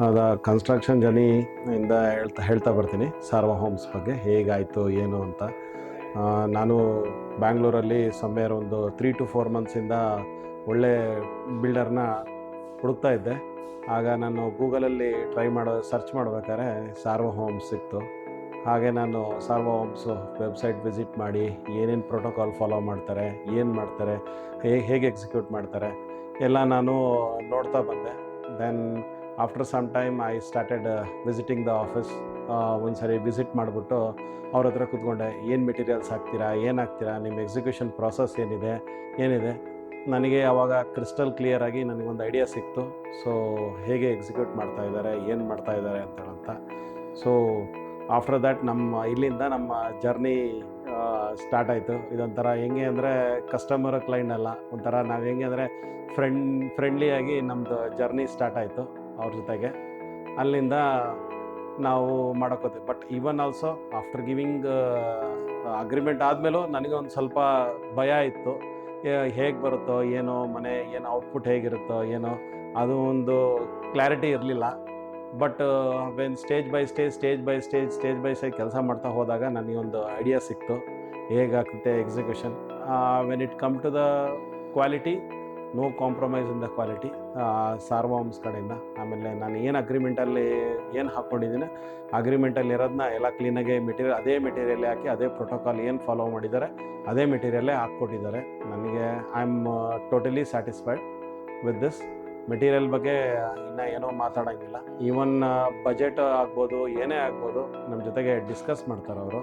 ಅದ construction journey ಇಂದ ಹೇಳ್ತಾ ಬರ್ತೀನಿ ಸಾರ್ವ ಹೋಮ್ಸ್ ಬಗ್ಗೆ ಹೇಗಾಯಿತು ಏನು ಅಂತ. ನಾನು ಬ್ಯಾಂಗ್ಳೂರಲ್ಲಿ ಸಮ್ವೇರ್ ಒಂದು 3 to 4 ಮಂತ್ಸಿಂದ ಒಳ್ಳೆ ಬಿಲ್ಡರ್ನ ಹುಡುಕ್ತಾ ಇದ್ದೆ. ಆಗ ನಾನು ಗೂಗಲಲ್ಲಿ ಸರ್ಚ್ ಮಾಡ್ಬೇಕಾದ್ರೆ ಸಾರ್ವ ಹೋಮ್ಸ್ ಸಿಕ್ತು. ಹಾಗೆ ನಾನು ಸಾರ್ವ ಹೋಮ್ಸು ವೆಬ್ಸೈಟ್ ವಿಸಿಟ್ ಮಾಡಿ ಏನೇನು ಪ್ರೋಟೋಕಾಲ್ ಫಾಲೋ ಮಾಡ್ತಾರೆ, ಏನು ಮಾಡ್ತಾರೆ, ಹೇಗೆ ಎಕ್ಸಿಕ್ಯೂಟ್ ಮಾಡ್ತಾರೆ ಎಲ್ಲ ನಾನು ನೋಡ್ತಾ ಬಂದೆ. Then after some time I started visiting the office. ಒಂದು ಸರಿ ವಿಸಿಟ್ ಮಾಡಿಬಿಟ್ಟು ಅವ್ರ ಹತ್ರ ಕೂತ್ಕೊಂಡೆ, ಏನು ಮೆಟೀರಿಯಲ್ಸ್ ಹಾಕ್ತೀರಾ, ಏನು ಹಾಕ್ತೀರಾ, ನಿಮ್ಮ ಎಕ್ಸಿಕ್ಯೂಷನ್ ಪ್ರಾಸೆಸ್ ಏನಿದೆ ನನಗೆ ಆವಾಗ ಕ್ರಿಸ್ಟಲ್ ಕ್ಲಿಯರಾಗಿ ನನಗೊಂದು ಐಡಿಯಾ ಸಿಕ್ತು. ಸೊ ಹೇಗೆ ಎಕ್ಸಿಕ್ಯೂಟ್ ಮಾಡ್ತಾಯಿದ್ದಾರೆ, ಏನು ಮಾಡ್ತಾಯಿದ್ದಾರೆ ಅಂತೇಳಂತ. ಸೊ ಆಫ್ಟರ್ ದ್ಯಾಟ್ ಇಲ್ಲಿಂದ ನಮ್ಮ ಜರ್ನಿ ಸ್ಟಾರ್ಟ್ ಆಯಿತು. ಇದೊಂಥರ ಹೆಂಗೆ ಅಂದರೆ ಕಸ್ಟಮರ್ ಕ್ಲೈಂಟ್ ಅಲ್ಲ, ಒಂಥರ ನಾವು ಹೆಂಗೆ ಅಂದರೆ ಫ್ರೆಂಡ್ಲಿಯಾಗಿ ನಮ್ಮದು ಜರ್ನಿ ಸ್ಟಾರ್ಟ್ ಆಯಿತು ಅವ್ರ ಜೊತೆಗೆ. ಅಲ್ಲಿಂದ ನಾವು ಮಾಡೋಕೋತೀವಿ. But even also after giving agreement ಆದಮೇಲೂ ನನಗೆ ಒಂದು ಸ್ವಲ್ಪ ಭಯ ಇತ್ತು. ಹೇಗೆ ಬರುತ್ತೋ ಏನೋ, ಮನೆ ಏನು ಔಟ್ಪುಟ್ ಹೇಗಿರುತ್ತೋ ಏನೋ, ಅದು ಒಂದು ಕ್ಲಾರಿಟಿ ಇರಲಿಲ್ಲ. But when stage by stage ಕೆಲಸ ಮಾಡ್ತಾ ಹೋದಾಗ ನನಗೊಂದು ಐಡಿಯಾ ಸಿಕ್ತು ಹೇಗಾಗುತ್ತೆ execution. When it come to the quality, no compromise in the quality Saarva Homes ಕಡೆಯಿಂದ. ಆಮೇಲೆ ನಾನು ಏನು ಅಗ್ರಿಮೆಂಟಲ್ಲಿ ಏನು ಹಾಕ್ಕೊಂಡಿದ್ದೀನಿ, ಅಗ್ರಿಮೆಂಟಲ್ಲಿ ಇರೋದನ್ನ ಎಲ್ಲ ಕ್ಲೀನಾಗಿ ಅದೇ ಮೆಟೀರಿಯಲ್ಲೇ ಹಾಕಿ, ಅದೇ ಪ್ರೋಟೋಕಾಲ್ ಏನು ಫಾಲೋ ಮಾಡಿದ್ದಾರೆ ಅದೇ ಮೆಟೀರಿಯಲ್ಲೇ ಹಾಕ್ಕೊಟ್ಟಿದ್ದಾರೆ. ನನಗೆ I am totally satisfied with this. Material ಬಗ್ಗೆ ಇನ್ನೂ ಏನೋ ಮಾತಾಡೋಂಗಿಲ್ಲ. ಈವನ್ ಬಜೆಟ್ ಆಗ್ಬೋದು, ಏನೇ ಆಗ್ಬೋದು, ನಮ್ಮ ಜೊತೆಗೆ ಡಿಸ್ಕಸ್ ಮಾಡ್ತಾರೆ ಅವರು.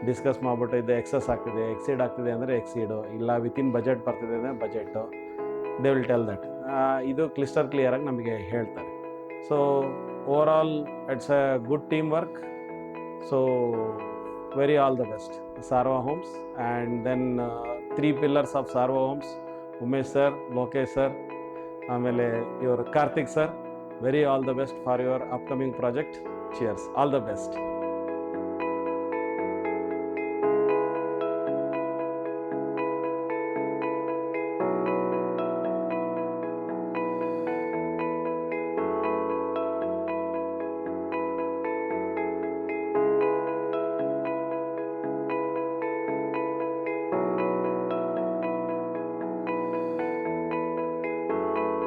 ಡಿಸ್ಕಸ್ ಮಾಡಿಬಿಟ್ಟು ಇದು ಎಕ್ಸಸ್ ಆಗ್ತಿದೆ, ಎಕ್ಸೀಡ್ ಆಗ್ತಿದೆ ಅಂದರೆ ಎಕ್ಸೀಡು, ಇಲ್ಲ ವಿತಿನ್ ಬಜೆಟ್ ಬರ್ತಿದೆ ಅಂದರೆ budget, they will tell that. ಇದು ಕ್ಲಿಯರಾಗಿ ನಮಗೆ ಹೇಳ್ತಾರೆ. So over all it's a good team work. So very all the best Saarva Homes. And then 3 pillars of Saarva Homes: Umesh sir, Lokesh sir, ಆಮೇಲೆ ಇವರು Karthik sir. Very all the best for your upcoming project. Cheers, all the best.